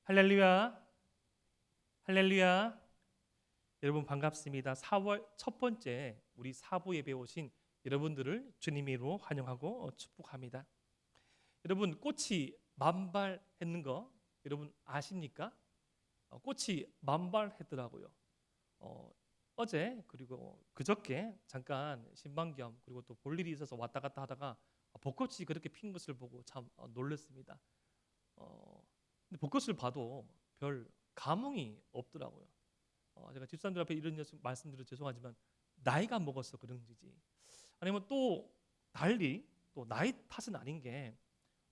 할렐루야, 할렐루야. 여러분 반갑습니다. 4월 첫 번째 우리 사부 예배 오신 여러분들을 주님의 이름으로 환영하고 축복합니다. 여러분 꽃이 만발했는 거 여러분 아십니까? 꽃이 만발했더라고요. 어제 그리고 그저께 잠깐 신방겸 그리고 또 볼 일이 있어서 왔다 갔다 하다가 벚꽃이 그렇게 핀 것을 보고 참 놀랐습니다. 근데 벚꽃을 봐도 별 감흥이 없더라고요. 제가 집사람들 앞에 이런 말씀드려 죄송하지만 나이가 먹어서 그런지 아니면 또 달리 또 나이 탓은 아닌 게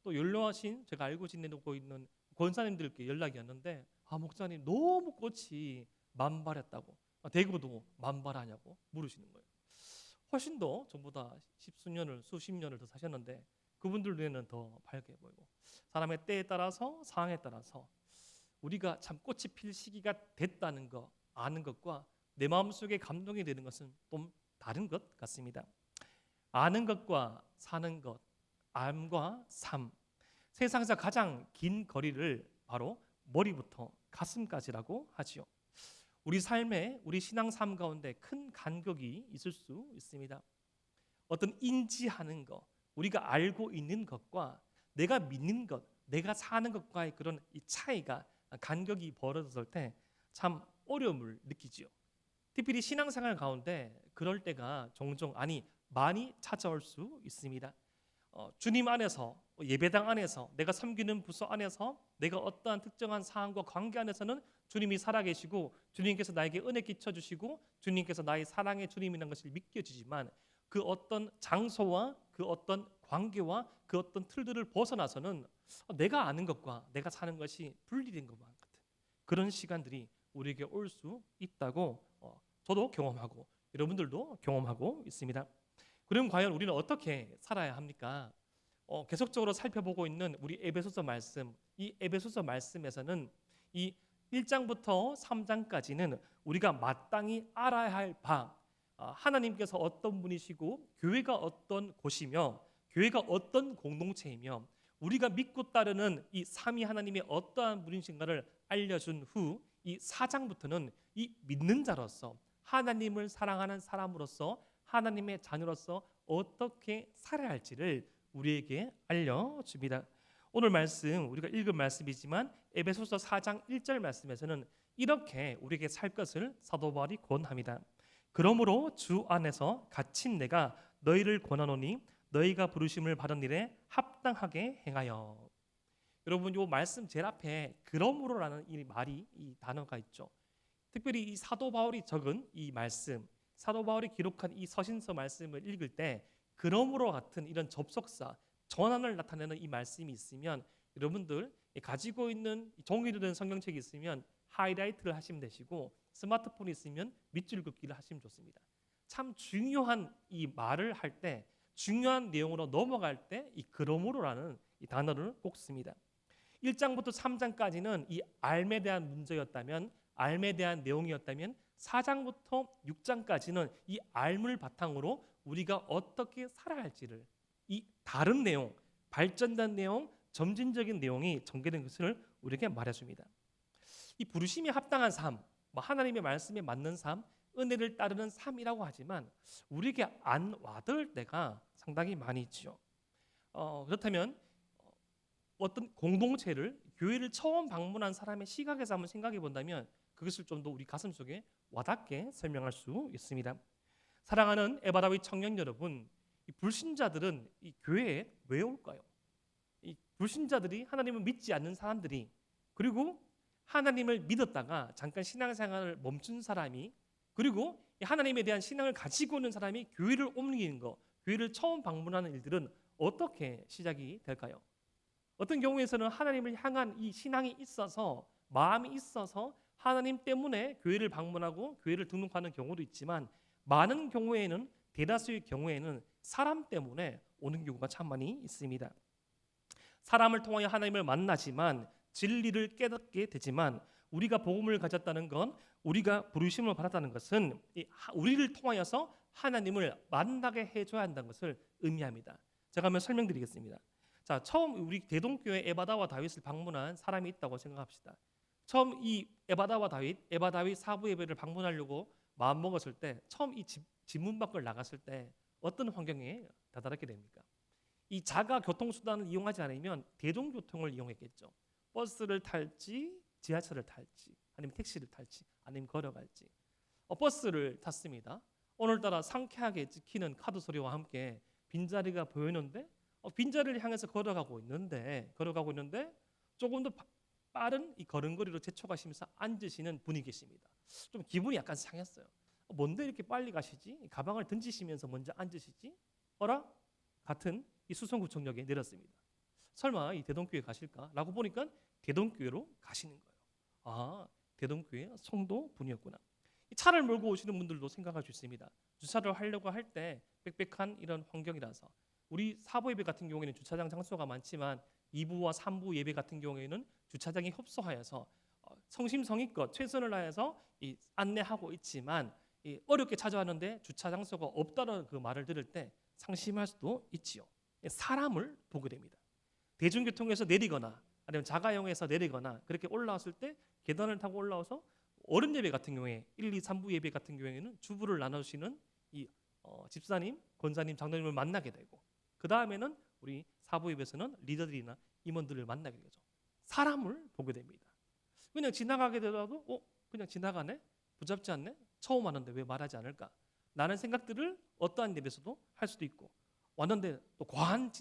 또 연로하신 제가 알고 지내고 있는 권사님들께 연락이 왔는데 목사님 너무 꽃이 만발했다고 대구도 만발하냐고 물으시는 거예요. 훨씬 더 전보다 십수년을 수십 년을 더 사셨는데 그분들 눈에는 더 밝게 보이고 사람의 때에 따라서 상황에 따라서 우리가 참 꽃이 필 시기가 됐다는 거 아는 것과 내 마음속에 감동이 되는 것은 좀 다른 것 같습니다. 아는 것과 사는 것, 암과 삶, 세상에서 가장 긴 거리를 바로 머리부터 가슴까지라고 하지요. 우리 삶에 우리 신앙 삶 가운데 큰 간격이 있을 수 있습니다. 어떤 인지하는 것, 우리가 알고 있는 것과 내가 믿는 것, 내가 사는 것과의 그런 이 차이가 간격이 벌어졌을 때 참 어려움을 느끼지요. 특별히 신앙생활 가운데 그럴 때가 종종 많이 찾아올 수 있습니다. 주님 안에서 예배당 안에서 내가 섬기는 부서 안에서 내가 어떠한 특정한 사항과 관계 안에서는 주님이 살아계시고 주님께서 나에게 은혜 끼쳐주시고 주님께서 나의 사랑의 주님이라는 것을 믿겨지지만 그 어떤 장소와 그 어떤 관계와 그 어떤 틀들을 벗어나서는 내가 아는 것과 내가 사는 것이 분리된 것만 같은 그런 시간들이 우리에게 올 수 있다고 저도 경험하고 여러분들도 경험하고 있습니다. 그럼 과연 우리는 어떻게 살아야 합니까? 계속적으로 살펴보고 있는 우리 에베소서 말씀, 이 에베소서 말씀에서는 이 1장부터 3장까지는 우리가 마땅히 알아야 할 바, 하나님께서 어떤 분이시고 교회가 어떤 곳이며 교회가 어떤 공동체이며 우리가 믿고 따르는 이 삼위 하나님의 어떠한 분이신가를 알려준 후 이 4장부터는 이 믿는 자로서 하나님을 사랑하는 사람으로서 하나님의 자녀로서 어떻게 살아야 할지를 우리에게 알려줍니다. 오늘 말씀 우리가 읽은 말씀이지만 에베소서 4장 1절 말씀에서는 이렇게 우리에게 살 것을 사도 바울이 권합니다. 그러므로 주 안에서 갇힌 내가 너희를 권하노니 너희가 부르심을 받은 일에 합당하게 행하여. 여러분 이 말씀 제일 앞에 그러므로라는 이 단어가 있죠. 특별히 이 사도 바울이 적은 이 말씀, 사도 바울이 기록한 이 서신서 말씀을 읽을 때 그러므로 같은 이런 접속사, 전환을 나타내는 이 말씀이 있으면 여러분들 가지고 있는 종이로 된 성경책이 있으면 하이라이트를 하시면 되시고 스마트폰이 있으면 밑줄 긋기를 하시면 좋습니다. 참 중요한 이 말을 할 때 중요한 내용으로 넘어갈 때 이 그러므로라는 이 단어를 꼭 씁니다. 1장부터 3장까지는 이 알에 대한 문제였다면 알에 대한 내용이었다면 4장부터 6장까지는 이 알을 바탕으로 우리가 어떻게 살아야 할지를 이 다른 내용, 발전된 내용, 점진적인 내용이 전개된 것을 우리에게 말해줍니다. 이 부르심이 합당한 삶, 하나님의 말씀에 맞는 삶, 은혜를 따르는 삶이라고 하지만 우리에게 안 와닿을 때가 상당히 많이 있죠. 그렇다면 어떤 공동체를 교회를 처음 방문한 사람의 시각에서 한번 생각해 본다면 그것을 좀 더 우리 가슴 속에 와닿게 설명할 수 있습니다. 사랑하는 에바라위 청년 여러분, 이 불신자들은 이 교회에 왜 올까요? 이 불신자들이 하나님을 믿지 않는 사람들이 그리고 하나님을 믿었다가 잠깐 신앙생활을 멈춘 사람이 그리고 하나님에 대한 신앙을 가지고 있는 사람이 교회를 옮기는 거, 교회를 처음 방문하는 일들은 어떻게 시작이 될까요? 어떤 경우에서는 하나님을 향한 이 신앙이 있어서 마음이 있어서 하나님 때문에 교회를 방문하고 교회를 등록하는 경우도 있지만 많은 경우에는 대다수의 경우에는 사람 때문에 오는 경우가 참 많이 있습니다. 사람을 통하여 하나님을 만나지만 진리를 깨닫게 되지만 우리가 복음을 가졌다는 건 우리가 부르심을 받았다는 것은 우리를 통하여서 하나님을 만나게 해줘야 한다는 것을 의미합니다. 제가 한번 설명드리겠습니다. 자, 처음 우리 대동교회 에바다와 다윗을 방문한 사람이 있다고 생각합시다. 처음 이 에바다와 다윗, 에바 다윗 사부 예배를 방문하려고 마음 먹었을 때, 처음 이 집문 밖을 나갔을 때 어떤 환경에 다다랐게 됩니까? 이 자가 교통수단을 이용하지 않으면 대중교통을 이용했겠죠. 버스를 탈지, 지하철을 탈지, 아니면 택시를 탈지, 아니면 걸어갈지. 버스를 탔습니다. 오늘따라 상쾌하게 찍히는 카드 소리와 함께 빈자리가 보이는데 빈자리를 향해서 걸어가고 있는데 조금 더 빠른 이 걸음걸이로 재촉하시면서 앉으시는 분이 계십니다. 좀 기분이 약간 상했어요. 뭔데 이렇게 빨리 가시지? 가방을 던지시면서 먼저 앉으시지? 어라? 같은 이 수성구청역에 내렸습니다. 설마 이 대동교회 가실까? 라고 보니까 대동교회로 가시는 거예요. 아, 대동교회 성도 분이었구나. 이 차를 몰고 오시는 분들도 생각할 수 있습니다. 주차를 하려고 할 때 빽빽한 이런 환경이라서 우리 사부 예배 같은 경우에는 주차장 장소가 많지만 2부와 3부 예배 같은 경우에는 주차장이 협소하여서 성심성의껏 최선을 다해서 안내하고 있지만 어렵게 찾아왔는데 주차 장소가 없다는 그 말을 들을 때 상심할 수도 있지요. 사람을 보게 됩니다. 대중교통에서 내리거나 아니면 자가용에서 내리거나 그렇게 올라왔을 때 계단을 타고 올라와서 어른 예배 같은 경우에 1, 2, 3부 예배 같은 경우에는 주부를 나누시는 이 집사님, 권사님, 장로님을 만나게 되고 그 다음에는 우리 사부 예배에서는 리더들이나 임원들을 만나게 되죠. 사람을 보게 됩니다. 그냥 지나가게 되더라도 그냥 지나가네? 붙잡지 않네? 처음 왔는데 왜 말하지 않을까? 라는 생각들을 어떠한 예배에서도 할 수도 있고 왔는데 또 과한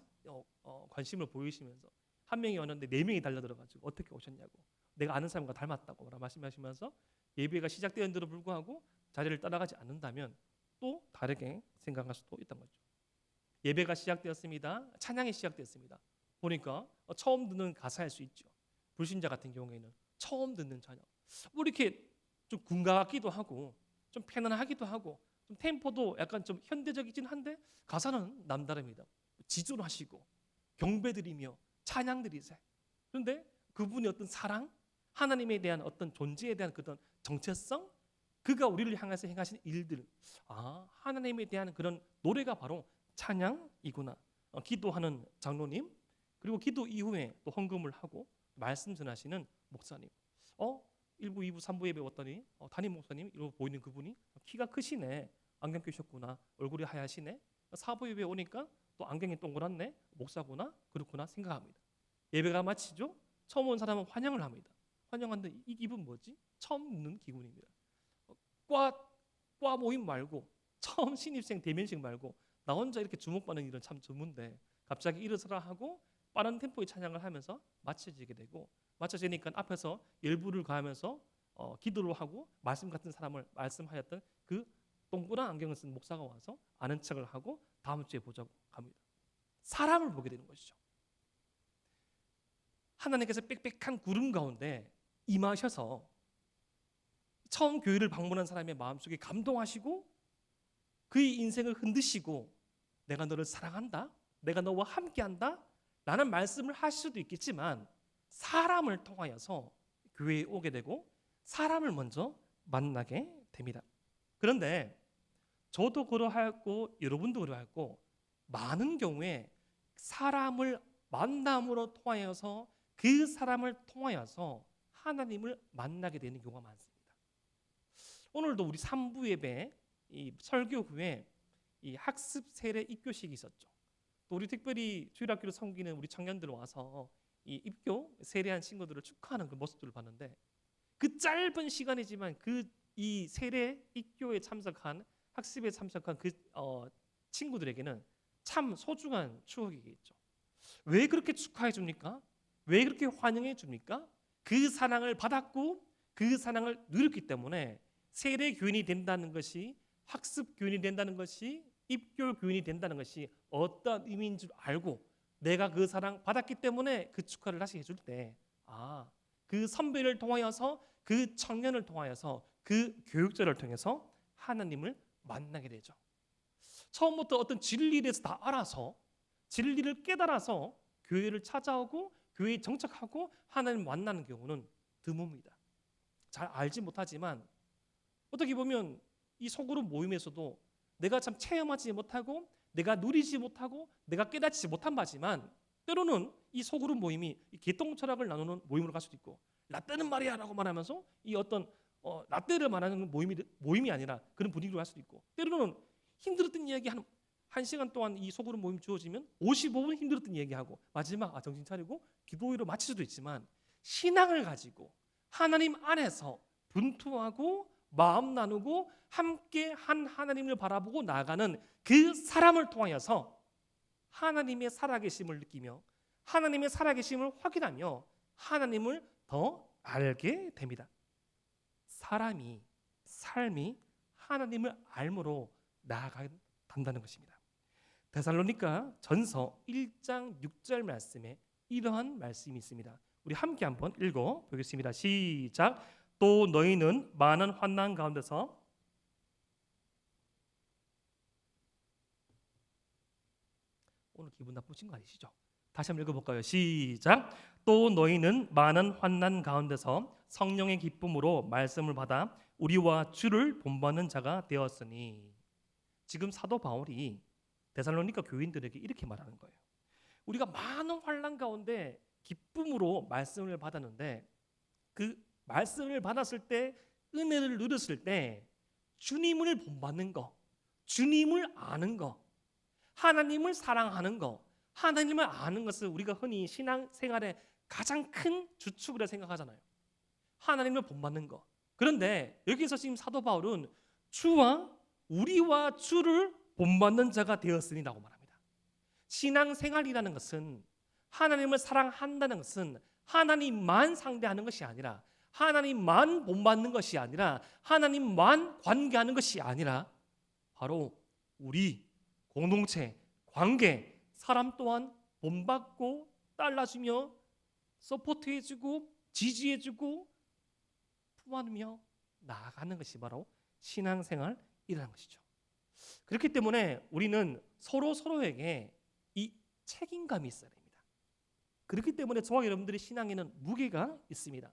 관심을 보이시면서 한 명이 왔는데 4명이 달려들어가지고 어떻게 오셨냐고 내가 아는 사람과 닮았다고 말씀하시면서 예배가 시작되었는데도 불구하고 자리를 따라가지 않는다면 또 다르게 생각할 수도 있다는 거죠. 예배가 시작되었습니다. 찬양이 시작되었습니다. 보니까 처음 듣는 가사일 수 있죠. 불신자 같은 경우에는 처음 듣는 찬양. 뭐 이렇게 좀 군가 같기도 하고 좀 편안하기도 하고 좀 템포도 약간 좀 현대적이긴 한데 가사는 남다릅니다. 지존하시고 경배드리며 찬양드리세. 그런데 그분의 어떤 사랑, 하나님에 대한 어떤 존재에 대한 그런 정체성, 그가 우리를 향해서 행하신 일들, 하나님에 대한 그런 노래가 바로 찬양이구나. 기도하는 장로님, 그리고 기도 이후에 또 헌금을 하고 말씀 전하시는 목사님. 1부, 2부, 3부 예배 왔더니 담임 목사님 이러고 보이는 그분이 키가 크시네. 안경 끼셨구나. 얼굴이 하얗시네. 4부 예배 오니까 또 안경이 동그랗네. 목사구나. 그렇구나 생각합니다. 예배가 마치죠. 처음 온 사람은 환영을 합니다. 환영하는데 이 기분 뭐지? 처음 듣는 기분입니다. 과 모임 말고 처음 신입생 대면식 말고 나 혼자 이렇게 주목받는 일은 참 드문데 갑자기 일어서라 하고 빠른 템포의 찬양을 하면서 마쳐지게 되고 마쳐지니까 앞에서 열부를 가하면서 기도를 하고 말씀 같은 사람을 말씀하였던 그 동그란 안경을 쓴 목사가 와서 아는 척을 하고 다음 주에 보자고 합니다. 사람을 보게 되는 것이죠. 하나님께서 빽빽한 구름 가운데 임하셔서 처음 교회를 방문한 사람의 마음속에 감동하시고 그의 인생을 흔드시고 내가 너를 사랑한다. 내가 너와 함께한다. 라는 말씀을 하실 수도 있겠지만 사람을 통하여서 교회에 오게 되고 사람을 먼저 만나게 됩니다. 그런데 저도 그러하였고 여러분도 그러하였고 많은 경우에 사람을 만남으로 통하여서 그 사람을 통하여서 하나님을 만나게 되는 경우가 많습니다. 오늘도 우리 3부 예배 이 설교 후에 이 학습 세례 입교식이 있었죠. 또 우리 특별히 주일학교를 섬기는 우리 청년들 와서 이 입교 세례한 친구들을 축하하는 그 모습들을 봤는데 그 짧은 시간이지만 이 세례 입교에 참석한 학습에 참석한 그 친구들에게는 참 소중한 추억이겠죠. 왜 그렇게 축하해 줍니까? 왜 그렇게 환영해 줍니까? 그 사랑을 받았고 그 사랑을 누렸기 때문에 세례 교인이 된다는 것이 학습 교인이 된다는 것이 입교 교인이 된다는 것이 어떤 의미인 줄 알고 내가 그 사랑 받았기 때문에 그 축하를 다시 해줄 때 그 선배를 통하여서 그 청년을 통하여서 그 교육자를 통해서 하나님을 만나게 되죠. 처음부터 어떤 진리에 대해서 다 알아서 진리를 깨달아서 교회를 찾아오고 교회에 정착하고 하나님을 만나는 경우는 드뭅니다. 잘 알지 못하지만 어떻게 보면 이 소그룹 모임에서도 내가 참 체험하지 못하고 내가 누리지 못하고 내가 깨닫지 못한 바지만 때로는 이 소그룹 모임이 이 개똥 철학을 나누는 모임으로 갈 수도 있고, 라떼는 말이야라고 말하면서 이 어떤 라떼를 말하는 모임이 아니라 그런 분위기로 갈 수도 있고, 때로는 힘들었던 이야기 한 시간 동안 이 소그룹 모임 주어지면 55분 힘들었던 얘기하고 마지막 정신 차리고 기도회로 마칠 수도 있지만, 신앙을 가지고 하나님 안에서 분투하고 마음 나누고 함께 한 하나님을 바라보고 나아가는 그 사람을 통하여서 하나님의 살아계심을 느끼며 하나님의 살아계심을 확인하며 하나님을 더 알게 됩니다. 삶이 하나님을 알므로 나아간다는 것입니다. 데살로니가 전서 1장 6절 말씀에 이러한 말씀이 있습니다. 우리 함께 한번 읽어 보겠습니다. 시작. 또 너희는 많은 환난 가운데서 오늘 기분 나쁘신 거 아니시죠? 다시 한번 읽어볼까요? 시작. 또 너희는 많은 환난 가운데서 성령의 기쁨으로 말씀을 받아 우리와 주를 본받는 자가 되었으니. 지금 사도 바울이 데살로니가 교인들에게 이렇게 말하는 거예요. 우리가 많은 환난 가운데 기쁨으로 말씀을 받았는데, 그 말씀을 받았을 때, 은혜를 누렸을 때 주님을 본받는 거, 주님을 아는 거, 하나님을 사랑하는 거, 하나님을 아는 것을 우리가 흔히 신앙생활의 가장 큰 주축으로 생각하잖아요. 하나님을 본받는 거. 그런데 여기서 지금 사도 바울은 우리와 주를 본받는 자가 되었으니라고 말합니다. 신앙생활이라는 것은, 하나님을 사랑한다는 것은 하나님만 상대하는 것이 아니라, 하나님만 본받는 것이 아니라, 하나님만 관계하는 것이 아니라 바로 우리 공동체, 관계, 사람 또한 본받고 따라주며 서포트해주고 지지해주고 품안으며 나아가는 것이 바로 신앙생활이라는 것이죠. 그렇기 때문에 우리는 서로에게 이 책임감이 있어야 됩니다. 그렇기 때문에 저와 여러분들의 신앙에는 무게가 있습니다.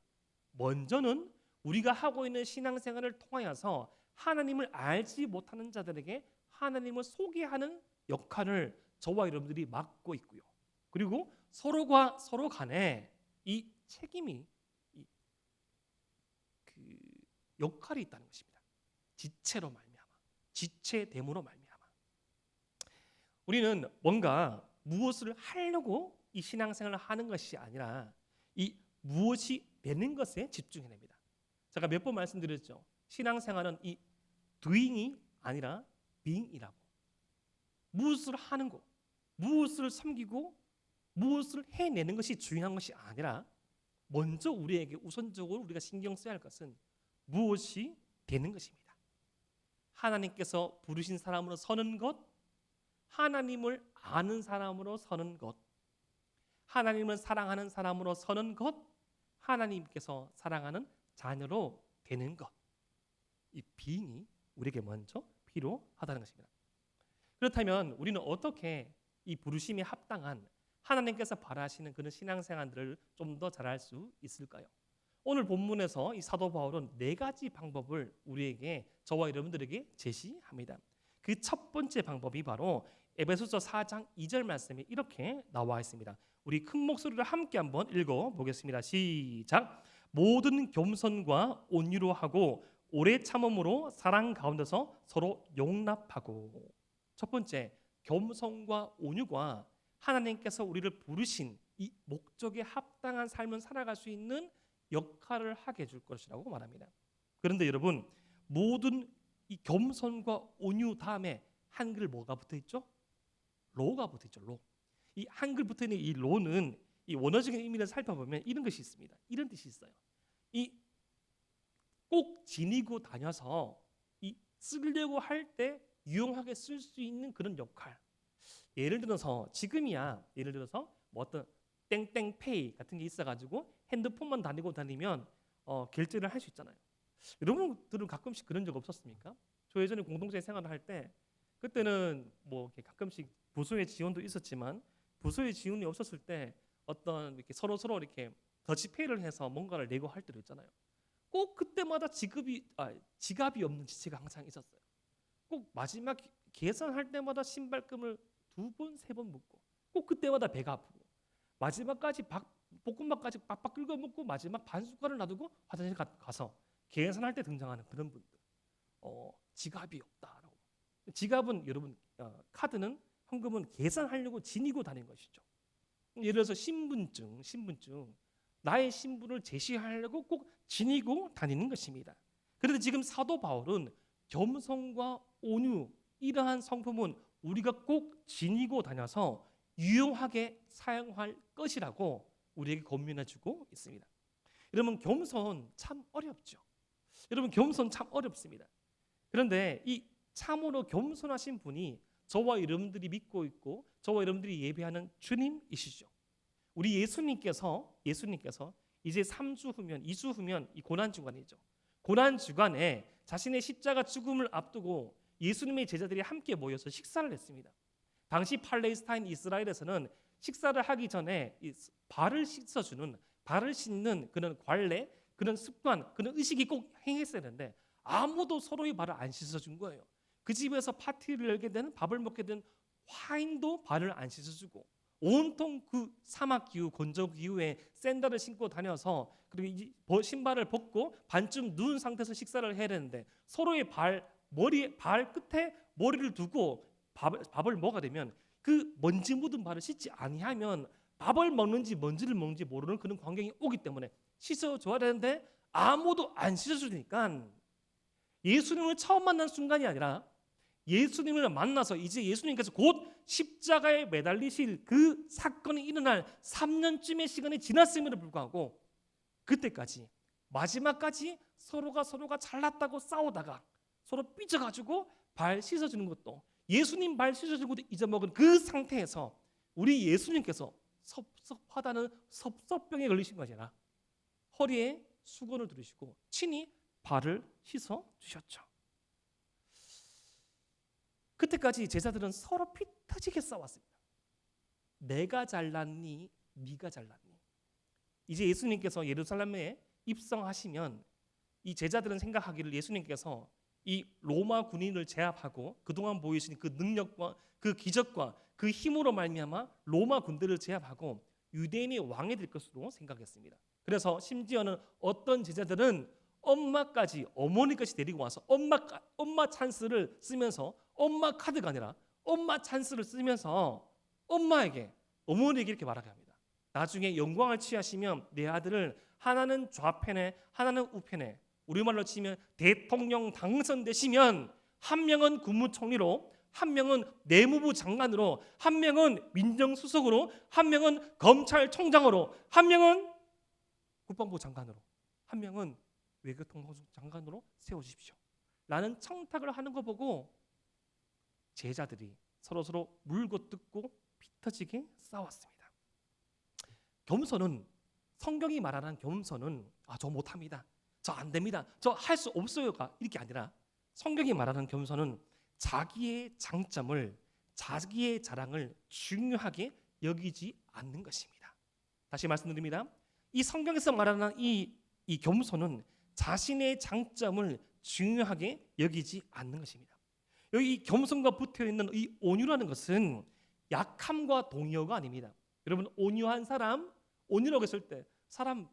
먼저는 우리가 하고 있는 신앙생활을 통하여서 하나님을 알지 못하는 자들에게 하나님을 소개하는 역할을 저와 여러분들이 맡고 있고요. 그리고 서로 간에 이 책임이, 그 역할이 있다는 것입니다. 지체로 말미암아, 지체됨으로 말미암아. 우리는 뭔가 무엇을 하려고 이 신앙생활을 하는 것이 아니라 이 무엇이 되는 것에 집중해야 됩니다. 제가 몇 번 말씀드렸죠. 신앙생활은 이 doing이 아니라 being이라고. 무엇을 하는 것, 무엇을 섬기고 무엇을 해내는 것이 중요한 것이 아니라, 먼저 우리에게 우선적으로 우리가 신경 써야 할 것은 무엇이 되는 것입니다. 하나님께서 부르신 사람으로 서는 것, 하나님을 아는 사람으로 서는 것, 하나님을 사랑하는 사람으로 서는 것, 하나님께서 사랑하는 자녀로 되는 것. 이 being이 우리에게 먼저 필요하다는 것입니다. 그렇다면 우리는 어떻게 이 부르심에 합당한 하나님께서 바라시는 그런 신앙생활들을 좀 더 잘할 수 있을까요? 오늘 본문에서 이 사도 바울은 4가지 방법을 우리에게, 저와 여러분들에게 제시합니다. 그 첫 번째 방법이 바로 에베소서 4장 2절 말씀에 이렇게 나와 있습니다. 우리 큰 목소리로 함께 한번 읽어보겠습니다. 시작. 모든 겸손과 온유로 하고 오래 참음으로 사랑 가운데서 서로 용납하고. 첫 번째, 겸손과 온유가 하나님께서 우리를 부르신 이 목적에 합당한 삶을 살아갈 수 있는 역할을 하게 해줄 것이라고 말합니다. 그런데 여러분, 모든 이 겸손과 온유 다음에 한글 뭐가 붙어 있죠? 로가 붙어 있죠. 로. 이 한글 붙어 있는 이 로는 이 원어적인 의미를 살펴보면 이런 것이 있습니다. 이런 뜻이 있어요. 이 꼭 지니고 다녀서 이 쓰려고 할 때 유용하게 쓸 수 있는 그런 역할. 예를 들어서 지금이야, 예를 들어서 뭐 어떤 땡땡페이 같은 게 있어가지고 핸드폰만 다니면 결제를 할 수 있잖아요. 여러분들은 가끔씩 그런 적 없었습니까? 저 예전에 공동체 생활을 할 때, 그때는 뭐 이렇게 가끔씩 부서의 지원도 있었지만 부서의 지원이 없었을 때 어떤 이렇게 서로 이렇게 더치페이를 해서 뭔가를 내고 할 때도 있잖아요. 꼭 그때마다 지갑이 없는 지체가 항상 있었어요. 꼭 마지막 계산할 때마다 신발금을 2번, 3번 묻고, 꼭 그때마다 배가 아프고, 마지막까지 볶음밥까지 빡빡 끓여 먹고 마지막 반 숟갈을 놔두고 화장실 가서 계산할 때 등장하는 그런 분들. 지갑이 없다라고. 지갑은 여러분 카드는 현금은 계산하려고 지니고 다니는 것이죠. 예를 들어서 신분증 나의 신분을 제시하려고 꼭 지니고 다니는 것입니다. 그런데 지금 사도 바울은 겸손과 온유 이러한 성품은 우리가 꼭 지니고 다녀서 유용하게 사용할 것이라고 우리에게 권면해주고 있습니다. 여러분 겸손 참 어렵죠. 여러분 겸손 참 어렵습니다. 그런데 이 참으로 겸손하신 분이 저와 여러분들이 믿고 있고 저와 여러분들이 예배하는 주님이시죠. 우리 예수님께서 이제 3주 후면 2주 후면 이 고난 주간이죠. 고난 주간에 자신의 십자가 죽음을 앞두고 예수님의 제자들이 함께 모여서 식사를 했습니다. 당시 팔레스타인 이스라엘에서는 식사를 하기 전에 발을 씻는 그런 관례, 그런 습관, 그런 의식이 꼭 행했어야 되는데 아무도 서로의 발을 안 씻어준 거예요. 그 집에서 파티를 열게 되는 밥을 먹게 된 화인도 발을 안 씻어주고 온통 그 사막 기후, 건조 기후에 샌들을 신고 다녀서 그리고 신발을 벗고 반쯤 누운 상태에서 식사를 해야 되는데 서로의 발 끝에 머리를 두고 밥을 먹어야 되면 그 먼지 묻은 발을 씻지 아니하면 밥을 먹는지 먼지를 먹는지 모르는 그런 광경이 오기 때문에 씻어줘야 되는데 아무도 안 씻어주니까 예수님을 처음 만난 순간이 아니라 예수님을 만나서 이제 예수님께서 곧 십자가에 매달리실 그 사건이 일어날 3년쯤의 시간이 지났음에도 불구하고 그때까지 마지막까지 서로가 잘났다고 싸우다가 서로 삐져가지고 발 씻어주는 것도 예수님 발 씻어주는 것도 잊어먹은 그 상태에서 우리 예수님께서 섭섭하다는 섭섭병에 걸리신 것이 아니라 허리에 수건을 두르시고 친히 발을 씻어 주셨죠. 그때까지 제자들은 서로 피 터지게 싸웠습니다. 내가 잘났니? 네가 잘났니? 이제 예수님께서 예루살렘에 입성하시면 이 제자들은 생각하기를 예수님께서 이 로마 군인을 제압하고 그동안 보이신 그 능력과 그 기적과 그 힘으로 말미암아 로마 군대를 제압하고 유대인의 왕이 될 것으로 생각했습니다. 그래서 심지어는 어떤 제자들은 어머니까지 데리고 와서 엄마 찬스를 쓰면서 엄마 카드가 아니라 엄마 찬스를 쓰면서 어머니에게 이렇게 말하게 합니다. 나중에 영광을 취하시면 내 아들을 하나는 좌편에 하나는 우편에 우리말로 치면 대통령 당선되시면 한 명은 국무총리로 한 명은 내무부 장관으로 한 명은 민정수석으로 한 명은 검찰총장으로 한 명은 국방부 장관으로 한 명은 외교통상부 장관으로 세워주십시오 라는 청탁을 하는 거 보고 제자들이 서로 물고 뜯고 피 터지게 싸웠습니다. 겸손은 성경이 말하는 겸손은 저 못합니다, 저 안됩니다, 저 할 수 없어요가 이렇게 아니라 성경이 말하는 겸손은 자기의 장점을 자기의 자랑을 중요하게 여기지 않는 것입니다. 다시 말씀드립니다. 이 성경에서 말하는 이 겸손은 자신의 장점을 중요하게 여기지 않는 것입니다. 여기 이 겸손과 붙어있는 이 온유라는 것은 약함과 동요가 아닙니다. 여러분 온유한 사람, 온유라고 했을 때 사람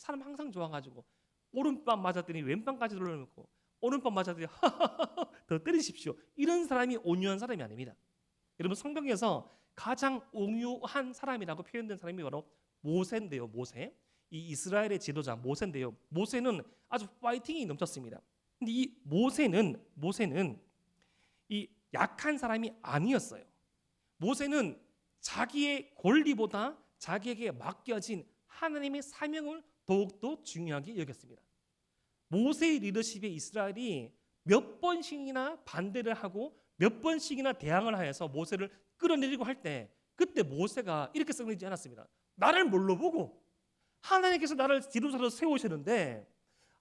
항상 좋아가지고 오른밤 맞았더니 왼밤까지 돌려놓고 오른밤 맞았더니 더 때리십시오 이런 사람이 온유한 사람이 아닙니다. 여러분 성경에서 가장 온유한 사람이라고 표현된 사람이 바로 모세인데요. 모세, 이 이스라엘의 지도자 모세인데요. 모세는 아주 파이팅이 넘쳤습니다. 근데 이 모세는 이 약한 사람이 아니었어요. 모세는 자기의 권리보다 자기에게 맡겨진 하나님의 사명을 더욱더 중요하게 여겼습니다. 모세의 리더십에 이스라엘이 몇 번씩이나 반대를 하고 몇 번씩이나 대항을 하여서 모세를 끌어내리고 할 때 그때 모세가 이렇게 썩내지 않았습니다. 나를 뭘로 보고 하나님께서 나를 지도자로 세우시는데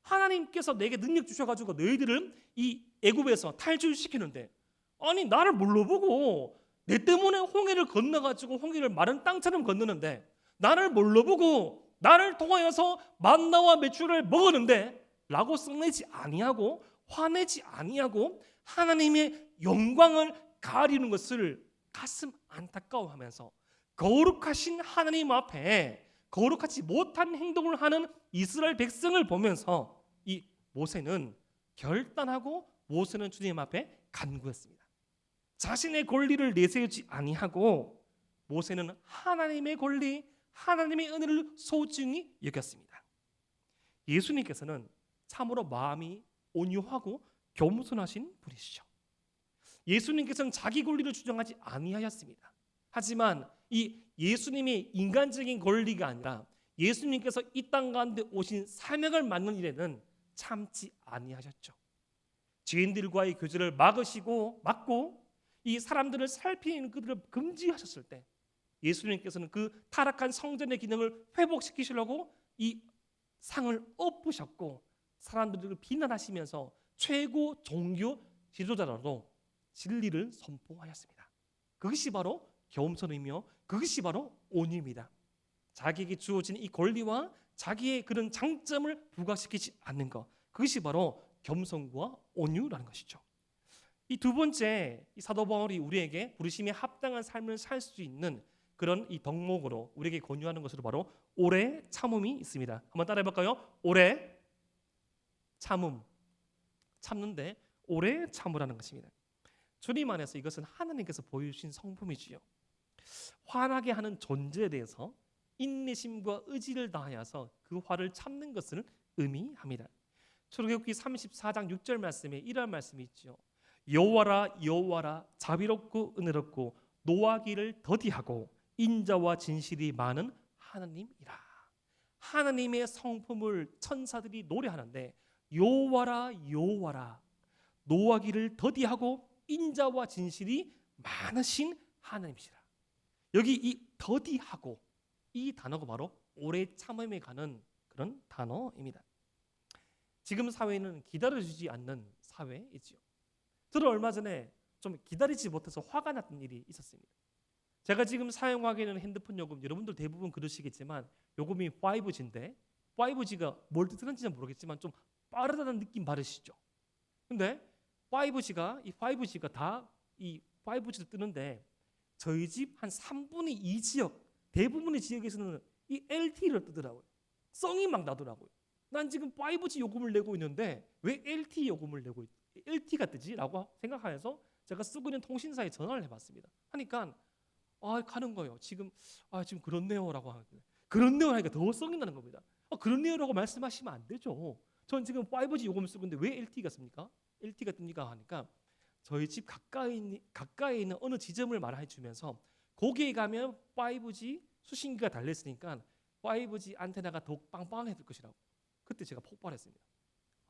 하나님께서 내게 능력 주셔가지고 너희들을 이 애굽에서 탈출시키는데 아니 나를 뭘로 보고 내 때문에 홍해를 건너가지고 홍해를 마른 땅처럼 건너는데 나를 뭘로 보고 나를 통하여서 만나와 메추를 먹었는데 라고 썩내지 아니하고 화내지 아니하고 하나님의 영광을 가리는 것을 가슴 안타까워하면서 거룩하신 하나님 앞에 거룩하지 못한 행동을 하는 이스라엘 백성을 보면서 이 모세는 결단하고 모세는 주님 앞에 간구했습니다. 자신의 권리를 내세우지 아니하고 모세는 하나님의 권리, 하나님의 은혜를 소중히 여겼습니다. 예수님께서는 참으로 마음이 온유하고 겸손하신 분이시죠. 예수님께서는 자기 권리를 주장하지 아니하였습니다. 하지만 이 예수님의 인간적인 권리가 아니라 예수님께서 이 땅 가운데 오신 사명을 맡는 일에는 참지 아니하셨죠. 죄인들과의 교제를 막고 이 사람들을 살피는 그들을 금지하셨을 때 예수님께서는 그 타락한 성전의 기능을 회복시키시려고 이 상을 엎으셨고 사람들을 비난하시면서 최고 종교 지도자로도 진리를 선포하였습니다. 그것이 바로 겸손이며 그것이 바로 온유입니다. 자기에게 주어진 이 권리와 자기의 그런 장점을 부각시키지 않는 것, 그것이 바로 겸손과 온유라는 것이죠. 이 두 번째, 이 사도 바울이 우리에게 부르심에 합당한 삶을 살 수 있는 그런 이 덕목으로 우리에게 권유하는 것으로 바로 오래 참음이 있습니다. 한번 따라해 볼까요? 오래 참음. 참는데 오래 참으라는 것입니다. 주님 안에서 이것은 하나님께서 보여주신 성품이지요. 화나게 하는 존재에 대해서 인내심과 의지를 다하여서 그 화를 참는 것을 의미합니다. 출애굽기 34장 6절 말씀에 이러한 말씀이 있죠. 여호와라 여호와라 자비롭고 은혜롭고 노하기를 더디하고 인자와 진실이 많은 하나님이라. 하나님의 성품을 천사들이 노래하는데 여호와라 여호와라 노하기를 더디하고 인자와 진실이 많으신 하나님이시라. 여기 이 더디하고 이 단어가 바로 오래 참음에 가는 그런 단어입니다. 지금 사회는 기다려주지 않는 사회이지요. 저는 얼마 전에 좀 기다리지 못해서 화가 났던 일이 있었습니다. 제가 지금 사용하고 있는 핸드폰 요금, 여러분들 대부분 그러시겠지만 요금이 5G인데 5G가 뭘 뜻하는지는 모르겠지만 좀 빠르다는 느낌 받으시죠? 근데 5G가 다 이 5G도 뜨는데 저희 집 한 3분의 2 지역, 대부분의 지역에서는 이 LTE를 뜨더라고요. 썽이 막 나더라고요. 난 지금 5G 요금을 내고 있는데 왜 LTE 요금을 내고 LTE가 뜨지? 라고 생각하면서 제가 쓰고 있는 통신사에 전화를 해봤습니다. 하니까 가는 거예요. 지금 그렇네요 라고 하는데 그렇네요 하니까 더 썽이 나는 겁니다. 그렇네요 라고 말씀하시면 안 되죠. 전 지금 5G 요금을 쓰고 있는데 왜 LTE가 씁니까? LTE가 뜹니까? 하니까 저희 집 가까이 있는 어느 지점을 말해 주면서 거기에 가면 5G 수신기가 달렸으니까 5G 안테나가 더욱 빵빵해질 것이라고. 그때 제가 폭발했습니다.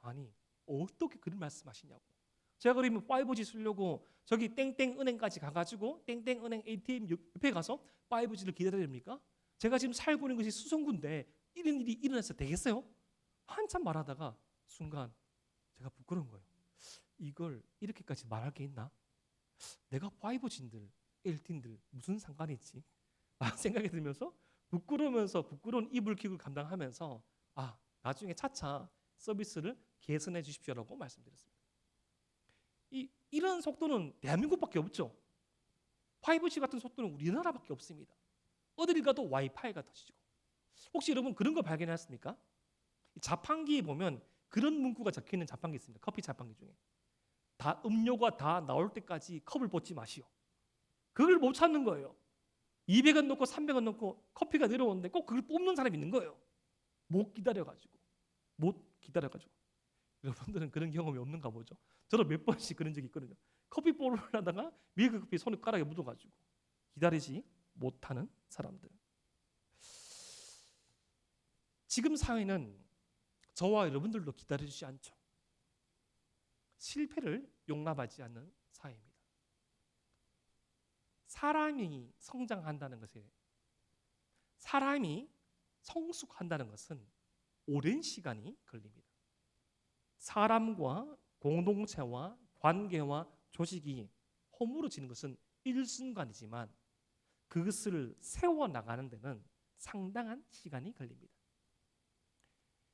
아니 어떻게 그런 말씀하시냐고. 제가 그러면 5G 쓰려고 저기 땡땡 은행까지 가가지고 땡땡 은행 ATM 옆에 가서 5G를 기다려야 됩니까? 제가 지금 살고 있는 것이 수성구인데 이런 일이 일어나서 되겠어요? 한참 말하다가 순간 제가 부끄러운 거예요. 이걸 이렇게까지 말할 게 있나? 내가 5G인들 LTE인들 무슨 상관이 있지? 생각이 들면서 부끄러운 이불킥을 감당하면서 나중에 차차 서비스를 개선해 주십시오라고 말씀드렸습니다. 이런 속도는 대한민국밖에 없죠. 5G 같은 속도는 우리나라밖에 없습니다. 어딜 가도 와이파이가 터지고. 혹시 여러분 그런 거 발견하셨습니까? 자판기에 보면 그런 문구가 적혀있는 자판기 있습니다. 커피 자판기 중에. 다 음료가 다 나올 때까지 컵을 뽑지 마시오. 그걸 못 찾는 거예요. 200원 넣고 300원 넣고 커피가 내려오는데 꼭 그걸 뽑는 사람이 있는 거예요. 못 기다려가지고. 여러분들은 그런 경험이 없는가 보죠. 저도 몇 번씩 그런 적이 있거든요. 커피 뽑으려다가 밀크 커피 손가락에 묻어가지고 기다리지 못하는 사람들. 지금 사회는 저와 여러분들도 기다려주지 않죠. 실패를 용납하지 않는 사회입니다. 사람이 성장한다는 것에 사람이 성숙한다는 것은 오랜 시간이 걸립니다. 사람과 공동체와 관계와 조직이 허물어지는 것은 일순간이지만 그것을 세워나가는 데는 상당한 시간이 걸립니다.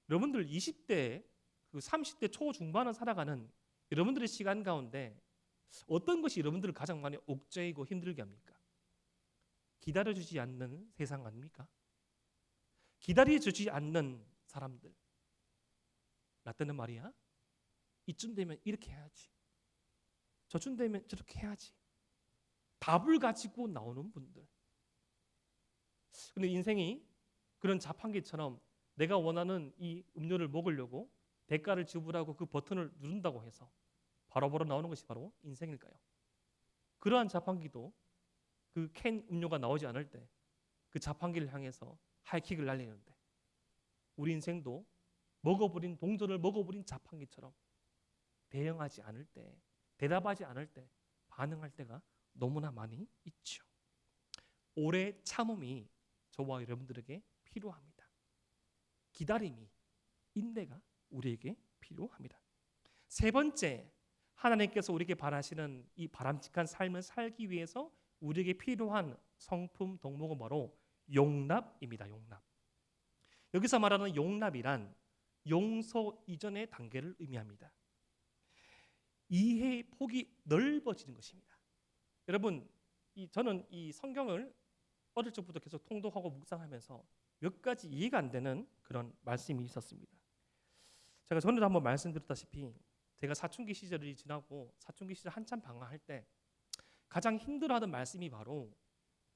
여러분들 20대, 30대 초중반을 살아가는 여러분들의 시간 가운데 어떤 것이 여러분들을 가장 많이 옥죄이고 힘들게 합니까? 기다려주지 않는 세상 아닙니까? 기다려주지 않는 사람들. 나 때는 말이야, 이쯤 되면 이렇게 해야지, 저쯤 되면 저렇게 해야지, 답을 가지고 나오는 분들. 근데 인생이 그런 자판기처럼 내가 원하는 이 음료를 먹으려고 대가를 지불하고 그 버튼을 누른다고 해서 바로바로 나오는 것이 바로 인생일까요? 그러한 자판기도 그 캔 음료가 나오지 않을 때 그 자판기를 향해서 하이킥을 날리는데, 우리 인생도 먹어버린 동전을 먹어버린 자판기처럼 대응하지 않을 때, 대답하지 않을 때, 반응할 때가 너무나 많이 있죠. 오래 참음이 저와 여러분들에게 필요합니다. 기다림이, 인내가 우리에게 필요합니다. 세 번째, 하나님께서 우리에게 바라시는 이 바람직한 삶을 살기 위해서 우리에게 필요한 성품 덕목은 바로 용납입니다. 용납. 여기서 말하는 용납이란 용서 이전의 단계를 의미합니다. 이해의 폭이 넓어지는 것입니다. 여러분, 저는 이 성경을 어릴 적부터 계속 통독하고 묵상하면서 몇 가지 이해가 안 되는 그런 말씀이 있었습니다. 제가 전에도 한번 말씀드렸다시피 제가 사춘기 시절이 지나고 사춘기 시절 한참 방황할 때 가장 힘들어하던 말씀이 바로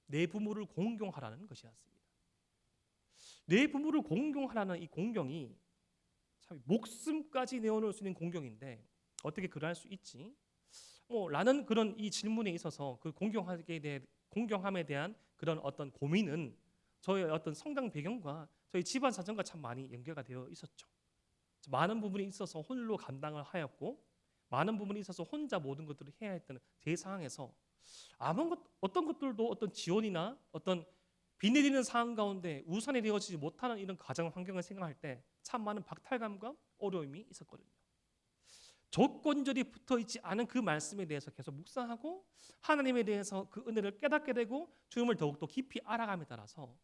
내 부모를 공경하라는 것이었습니다. 내 부모를 공경하라는 이 공경이 참 목숨까지 내어놓을 수 있는 공경인데 어떻게 그럴 수 있지? 라는 그런 이 질문에 있어서 그 공경함에 대한 그런 어떤 고민은 저의 어떤 성장 배경과 저희 집안 사정과 참 많이 연계가 되어 있었죠. 많은 부분이 있어서 홀로 감당을 하였고 많은 부분이 있어서 혼자 모든 것들을 해야 했던 제 상황에서 어떤 것들도 어떤 지원이나 어떤 비 내리는 상황 가운데 우산이 되어지지 못하는 이런 가정 환경을 생각할 때 참 많은 박탈감과 어려움이 있었거든요. 조건절이 붙어 있지 않은 그 말씀에 대해서 계속 묵상하고 하나님에 대해서 그 은혜를 깨닫게 되고 주님을 더욱더 깊이 알아감에 따라서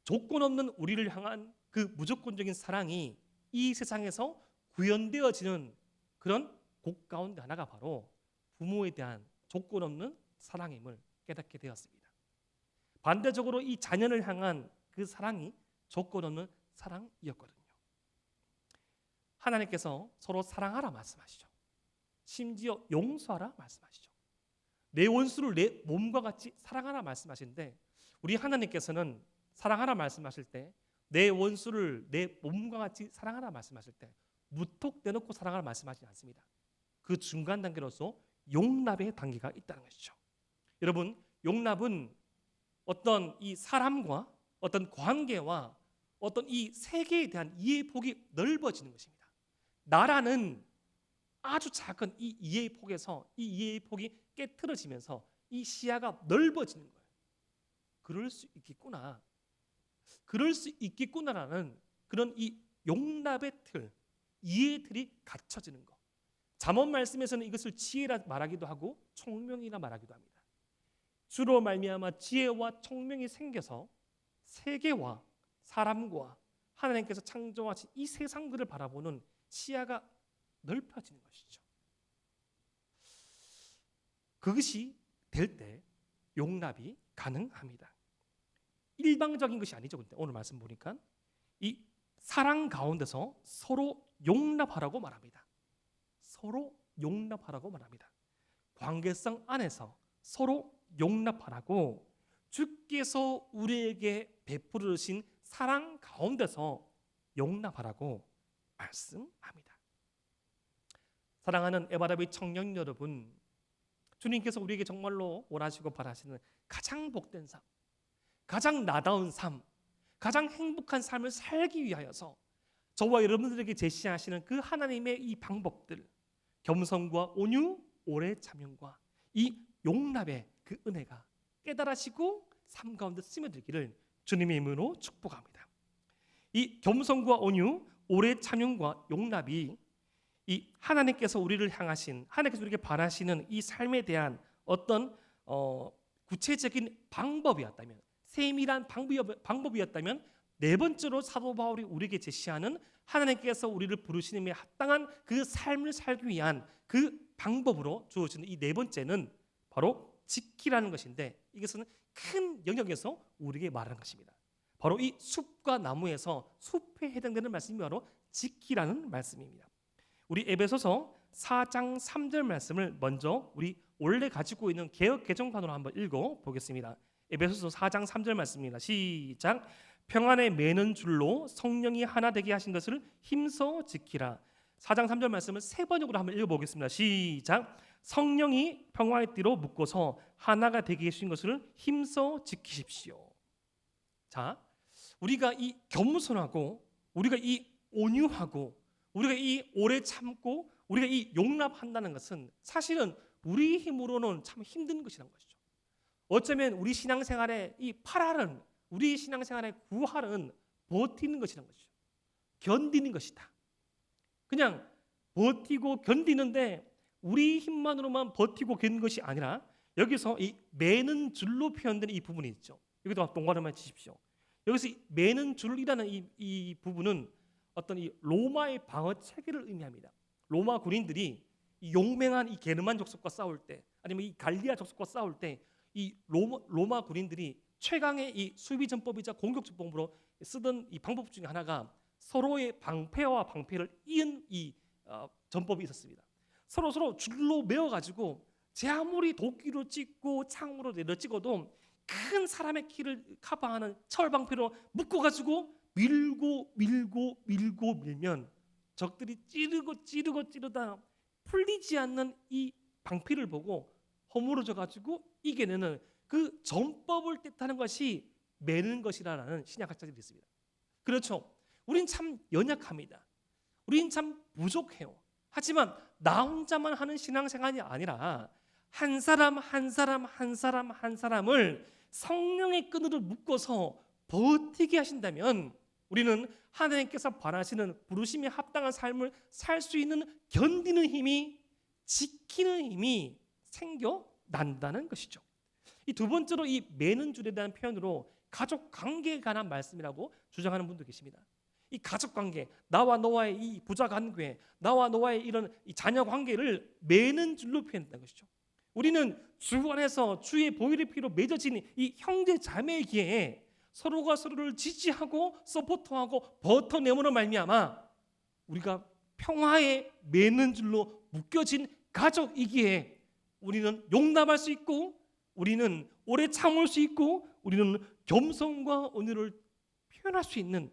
조건 없는 우리를 향한 그 무조건적인 사랑이 이 세상에서 구현되어지는 그런 곡 가운데 하나가 바로 부모에 대한 조건 없는 사랑임을 깨닫게 되었습니다. 반대적으로 이 자녀를 향한 그 사랑이 조건 없는 사랑이었거든요. 하나님께서 서로 사랑하라 말씀하시죠. 심지어 용서하라 말씀하시죠. 내 원수를 내 몸과 같이 사랑하라 말씀하시는데 우리 하나님께서는 사랑하라 말씀하실 때 내 원수를 내 몸과 같이 사랑하라 말씀하실 때 무턱 대놓고 사랑하라 말씀하시지 않습니다. 그 중간 단계로서 용납의 단계가 있다는 것이죠. 여러분, 용납은 어떤 이 사람과 어떤 관계와 어떤 이 세계에 대한 이해의 폭이 넓어지는 것입니다. 나라는 아주 작은 이 이해의 폭에서 이 이해의 폭이 깨트려지면서 이 시야가 넓어지는 거예요. 그럴 수 있겠구나. 그럴 수 있겠구나라는 그런 이 용납의 틀, 이해의 틀이 갖춰지는 것. 잠언 말씀에서는 이것을 지혜라 말하기도 하고 총명이라 말하기도 합니다. 주로 말미암아 지혜와 총명이 생겨서 세계와 사람과 하나님께서 창조하신 이 세상들을 바라보는 시야가 넓혀지는 것이죠. 그것이 될 때 용납이 가능합니다. 일방적인 것이 아니죠. 근데 오늘 말씀 보니까 이 사랑 가운데서 서로 용납하라고 말합니다. 서로 용납하라고 말합니다. 관계성 안에서 서로 용납하라고 주께서 우리에게 베풀어 주신 사랑 가운데서 용납하라고 말씀합니다. 사랑하는 에바라비 청년 여러분, 주님께서 우리에게 정말로 원하시고 바라시는 가장 복된 삶, 가장 나다운 삶, 가장 행복한 삶을 살기 위하여서 저와 여러분들에게 제시하시는 그 하나님의 이 방법들, 겸손과 온유, 오래 참음과 이 용납의 그 은혜가 깨달으시고 삶 가운데 스며들기를 주님의 이름으로 축복합니다. 이 겸손과 온유, 오래 참음과 용납이 이 하나님께서 우리를 향하신, 하나님께서 우리에게 바라시는 이 삶에 대한 어떤 구체적인 방법이었다면, 세밀한 방법이었다면, 네 번째로 사도 바울이 우리에게 제시하는 하나님께서 우리를 부르시는 데 합당한 그 삶을 살기 위한 그 방법으로 주어지는 이 네 번째는 바로 지키라는 것인데, 이것은 큰 영역에서 우리에게 말하는 것입니다. 바로 이 숲과 나무에서 숲에 해당되는 말씀이 바로 지키라는 말씀입니다. 우리 에베소서 4장 3절 말씀을 먼저 우리 원래 가지고 있는 개역 개정판으로 한번 읽어 보겠습니다. 에베소서 4장 3절 말씀입니다. 시작. 평안에 매는 줄로 성령이 하나 되게 하신 것을 힘써 지키라. 4장 3절 말씀을 세 번역으로 한번 읽어보겠습니다. 시작. 성령이 평화의 띠로 묶어서 하나가 되게 하신 것을 힘써 지키십시오. 자, 우리가 이 겸손하고 우리가 이 온유하고 우리가 이 오래 참고 우리가 이 용납한다는 것은 사실은 우리 힘으로는 참 힘든 것이라는 것이죠. 어쩌면 우리 신앙생활의 이 8할은 우리 신앙생활의 9할은 버티는 것이라는 것이죠. 견디는 것이다. 그냥 버티고 견디는데 우리 힘만으로만 버티고 견디는 것이 아니라 여기서 이 매는 줄로 표현되는 이 부분이 있죠. 여기도 동그라미 치십시오. 여기서 이 매는 줄이라는 이 부분은 어떤 이 로마의 방어 체계를 의미합니다. 로마 군인들이 이 용맹한 이 게르만 족속과 싸울 때 아니면 이 갈리아 족속과 싸울 때 이 로마 군인들이 최강의 이 수비 전법이자 공격 전법으로 쓰던 이 방법 중에 하나가 서로의 방패와 방패를 이은 이 전법이 있었습니다. 서로 줄로 메어 가지고 제 아무리 도끼로 찍고 창으로 내려 찍어도 큰 사람의 키를 커버하는 철방패로 묶어 가지고 밀면 적들이 찌르다 풀리지 않는 이 방패를 보고 허물어져 가지고 이겨내는 그 전법을 뜻하는 것이 매는 것이라는 신약학자들이 있습니다. 그렇죠. 우린 참 연약합니다. 우린 참 부족해요. 하지만 나 혼자만 하는 신앙생활이 아니라 한 사람을 성령의 끈으로 묶어서 버티게 하신다면 우리는 하나님께서 바라시는 부르심에 합당한 삶을 살 수 있는 견디는 힘이, 지키는 힘이 생겨난다는 것이죠. 이 두 번째로 이 매는 줄에 대한 표현으로 가족 관계에 관한 말씀이라고 주장하는 분도 계십니다. 이 가족 관계, 나와 너와의 이 부자 관계, 나와 너와의 이런 이 자녀 관계를 매는 줄로 표현한다는 것이죠. 우리는 주 안에서 주의 보혈의 피로 맺어진 이 형제 자매이기에 서로가 서로를 지지하고 서포트하고 버텨내므로 말미암아 우리가 평화에 매는 줄로 묶여진 가족이기에 우리는 용납할 수 있고 우리는 오래 참을 수 있고 우리는 겸손과 온유를 표현할 수 있는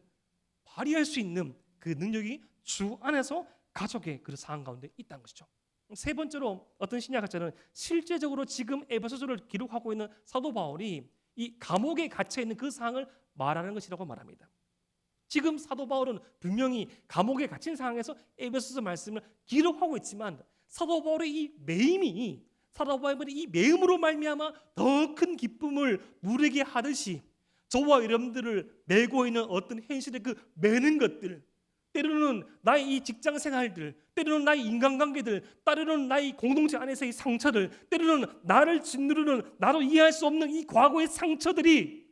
발휘할 수 있는 그 능력이 주 안에서 가족의 그 상황 가운데 있다는 것이죠. 세 번째로 어떤 신약학자는 실제적으로 지금 에베소서를 기록하고 있는 사도 바울이 이 감옥에 갇혀 있는 그 상황을 말하는 것이라고 말합니다. 지금 사도 바울은 분명히 감옥에 갇힌 상황에서 에베소서 말씀을 기록하고 있지만 사도 바울의 이 매음으로 말미암아 더 큰 기쁨을 누리게 하듯이 저와 여러분들을 매고 있는 어떤 현실의 그 매는 것들, 때로는 나의 이 직장 생활들, 때로는 나의 인간관계들, 때로는 나의 공동체 안에서의 상처들, 때로는 나를 짓누르는 나로 이해할 수 없는 이 과거의 상처들이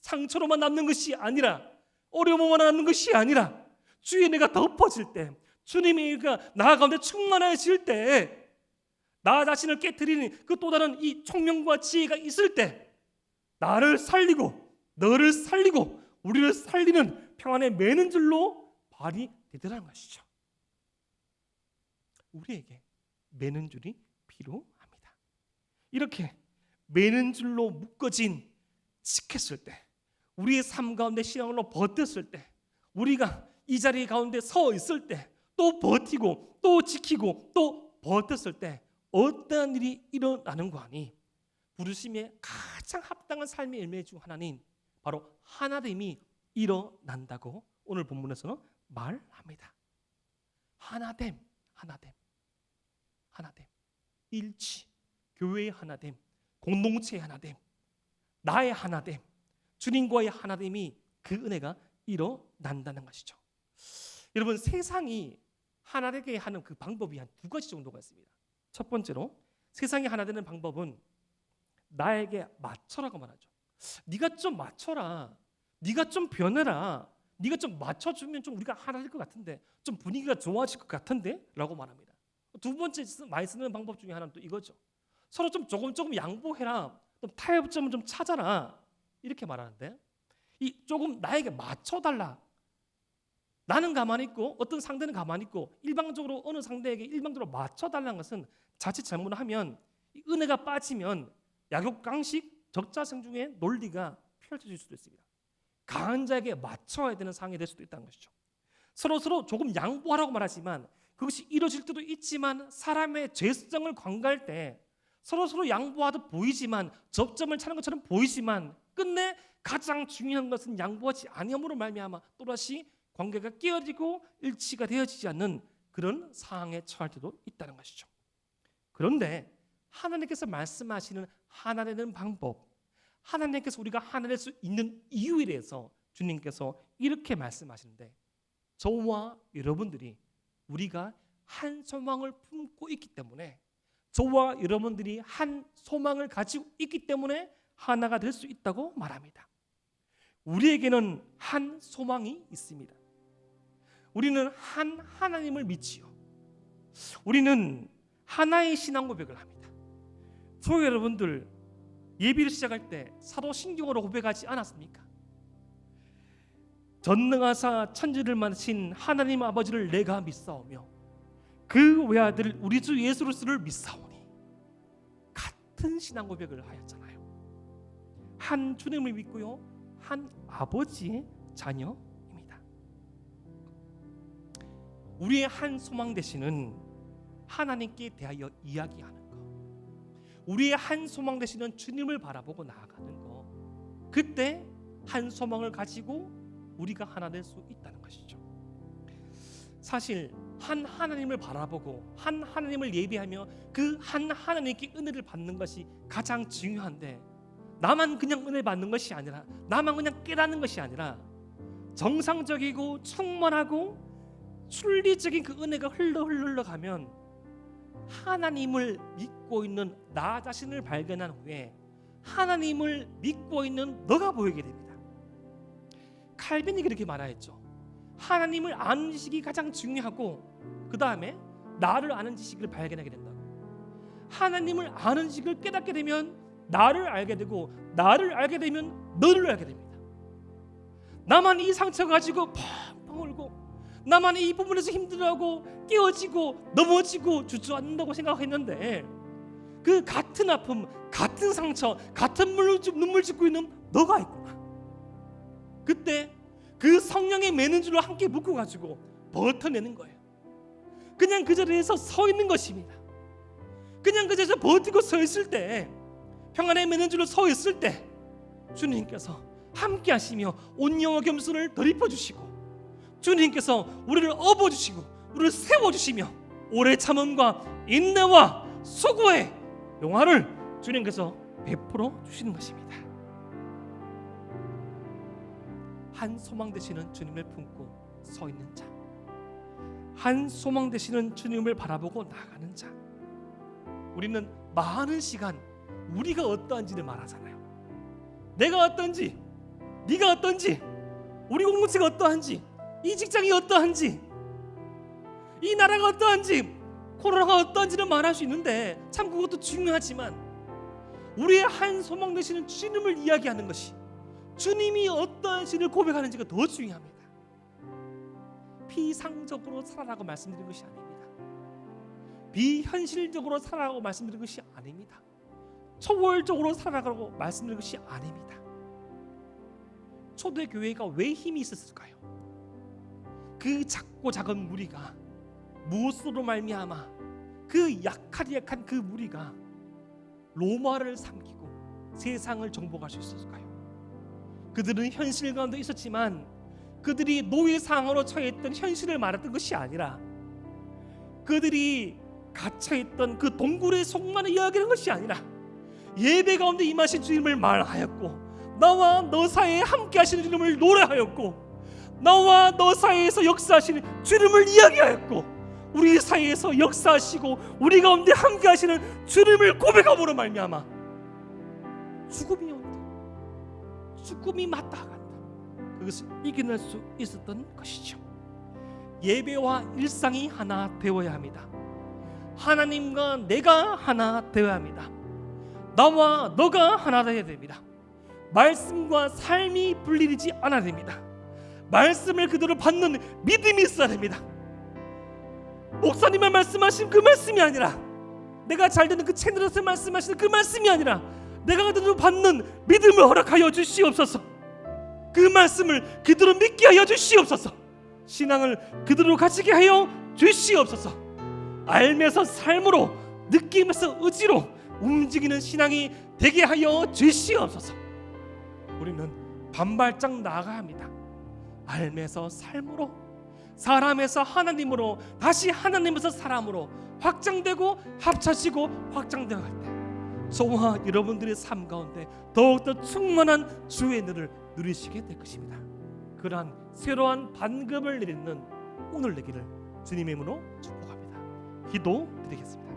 상처로만 남는 것이 아니라 어려움만 남는 것이 아니라 주의 은혜가 덮어질 때, 주님의 은혜가 나 가운데 충만해질 때, 나 자신을 깨트리는 그 또 다른 이 총명과 지혜가 있을 때 나를 살리고 너를 살리고 우리를 살리는 평안의 매는 줄로 발휘되더라는 것이죠. 우리에게 매는 줄이 필요합니다. 이렇게 매는 줄로 묶어진 지켰을 때, 우리의 삶 가운데 신앙으로 버텼을 때, 우리가 이 자리 가운데 서 있을 때, 또 버티고 또 지키고 또 버텼을 때 어떠한 일이 일어나는가 하니 부르심에 가장 합당한 삶의 열매 중 하나는 바로 하나됨이 일어난다고 오늘 본문에서는 말합니다. 하나됨, 일치, 교회의 하나됨, 공동체의 하나됨, 나의 하나됨, 주님과의 하나됨이 그 은혜가 일어난다는 것이죠. 여러분, 세상이 하나 되게 하는 그 방법이 한 두 가지 정도가 있습니다. 첫 번째로 세상이 하나 되는 방법은 나에게 맞춰라고 말하죠. 네가 좀 맞춰라, 네가 좀 변해라, 네가 좀 맞춰주면 좀 우리가 하나 될 것 같은데, 좀 분위기가 좋아질 것 같은데 라고 말합니다. 두 번째 많이 쓰는 방법 중에 하나는 또 이거죠. 서로 좀 조금 양보해라, 좀 타협점을 좀 찾아라 이렇게 말하는데, 이 조금 나에게 맞춰달라. 나는 가만히 있고 어떤 상대는 가만히 있고 일방적으로 어느 상대에게 일방적으로 맞춰달라는 것은 자칫 잘못하면 이 은혜가 빠지면 약육강식 적자생중의 논리가 펼쳐질 수도 있습니다. 강한 자에게 맞춰야 되는 상황이 될 수도 있다는 것이죠. 서로 조금 양보하라고 말하지만 그것이 이루어질 때도 있지만, 사람의 죄성을 관가할 때 서로 양보하듯 보이지만, 접점을 찾는 것처럼 보이지만 끝내 가장 중요한 것은 양보하지 아니함으로 말미암아 또다시 관계가 깨어지고 일치가 되어지지 않는 그런 상황에 처할 때도 있다는 것이죠. 그런데 하나님께서 말씀하시는 하나되는 방법, 하나님께서 우리가 하나될 수 있는 이유에 대해서 주님께서 이렇게 말씀하시는데, 저와 여러분들이 우리가 한 소망을 품고 있기 때문에, 저와 여러분들이 한 소망을 가지고 있기 때문에 하나가 될 수 있다고 말합니다. 우리에게는 한 소망이 있습니다. 우리는 한 하나님을 믿지요. 우리는 하나의 신앙 고백을 합니다. 저 여러분들 예비를 시작할 때 사도신경으로 고백하지 않았습니까? 전능하사 천지를 만드신 하나님 아버지를 내가 믿사오며 그 외아들 우리 주 예수 그리스도를 믿사오니, 같은 신앙 고백을 하였잖아요. 한 주님을 믿고요, 한 아버지의 자녀입니다. 우리의 한 소망 되시는 하나님께 대하여 이야기하는 것, 우리의 한 소망 되시는 주님을 바라보고 나아가는 것, 그때 한 소망을 가지고 우리가 하나 될 수 있다는 것이죠. 사실 한 하나님을 바라보고 한 하나님을 예비하며 그 한 하나님께 은혜를 받는 것이 가장 중요한데, 나만 그냥 은혜 받는 것이 아니라, 나만 그냥 깨닫는 것이 아니라, 정상적이고 충만하고 순리적인 그 은혜가 흘러가면 하나님을 믿고 있는 나 자신을 발견한 후에 하나님을 믿고 있는 너가 보이게 됩니다. 칼빈이 그렇게 말하였죠. 하나님을 아는 지식이 가장 중요하고 그 다음에 나를 아는 지식을 발견하게 된다고. 하나님을 아는 지식을 깨닫게 되면 나를 알게 되고, 나를 알게 되면 너를 알게 됩니다. 나만 이 상처 가지고 펑펑 울고, 나만 이 부분에서 힘들어하고 깨어지고 넘어지고 주저앉는다고 생각했는데, 그 같은 아픔, 같은 상처, 같은 눈물 짓고 있는 너가 있구나. 그때 그 성령의 매는 줄로 함께 묶어 가지고 버텨내는 거예요. 그냥 그 자리에서 서 있는 것입니다. 그냥 그 자리에서 버티고 서 있을 때, 평안의 매는 줄로 서 있을 때 주님께서 함께 하시며 온유와 겸손을 덧입혀 주시고, 주님께서 우리를 업어 주시고 우리를 세워 주시며 오래 참음과 인내와 수고의 영화를 주님께서 베풀어 주시는 것입니다. 한 소망 되시는 주님을 품고 서 있는 자, 한 소망 되시는 주님을 바라보고 나가는 자. 우리는 많은 시간 우리가 어떠한지를 말하잖아요. 내가 어떤지, 네가 어떤지, 우리 공동체가 어떠한지, 이 직장이 어떠한지, 이 나라가 어떠한지, 코로나가 어떠한지를 말할 수 있는데 참 그것도 중요하지만, 우리의 한 소망 되시는 주님을 이야기하는 것이, 주님이 어떠한지를 고백하는지가 더 중요합니다. 피상적으로 살아라고 말씀드린 것이 아닙니다. 비현실적으로 살아라고 말씀드린 것이 아닙니다. 초월적으로 살아가라고 말씀드린 것이 아닙니다. 초대교회가 왜 힘이 있었을까요? 그 작고 작은 무리가 무엇으로 말미암아 그 약한 그 무리가 로마를 삼키고 세상을 정복할 수 있었을까요? 그들은 현실 가운데 있었지만 그들이 노예 상황으로 처했던 현실을 말했던 것이 아니라, 그들이 갇혀있던 그 동굴의 속만을 이야기하는 것이 아니라 예배 가운데 임하신 주님을 말하였고, 나와 너 사이에 함께 하시는 주님을 노래하였고, 나와 너 사이에서 역사하시는 주님을 이야기하였고, 우리 사이에서 역사하시고 우리 가운데 함께 하시는 주님을 고백함으로 말미암아 죽음이 온다, 죽음이 맞다간다, 그것을 이겨낼 수 있었던 것이죠. 예배와 일상이 하나 되어야 합니다. 하나님과 내가 하나 되어야 합니다. 나와 너가 하나 되어야 됩니다. 말씀과 삶이 분리되지 않아야 됩니다. 말씀을 그대로 받는 믿음이 있어야 됩니다. 목사님만 말씀하신 그 말씀이 아니라, 내가 잘 되는 그 채널에서 말씀하시는 그 말씀이 아니라, 내가 그대로 받는 믿음을 허락하여 주시옵소서. 그 말씀을 그대로 믿게 하여 주시옵소서. 신앙을 그대로 가지게 하여 주시옵소서. 알면서 삶으로, 느끼면서 의지로 움직이는 신앙이 되게 하여 주시옵소서. 우리는 반발짝 나아가야 합니다. 알면서 삶으로, 사람에서 하나님으로, 다시 하나님에서 사람으로 확장되고 합쳐지고 확장되어 갈 때, 저와 여러분들의 삶 가운데 더욱더 충만한 주의 은혜를 누리시게 될 것입니다. 그러한 새로운 반급을 내리는 오늘 되기를 주님의 이름으로 축복합니다. 기도드리겠습니다.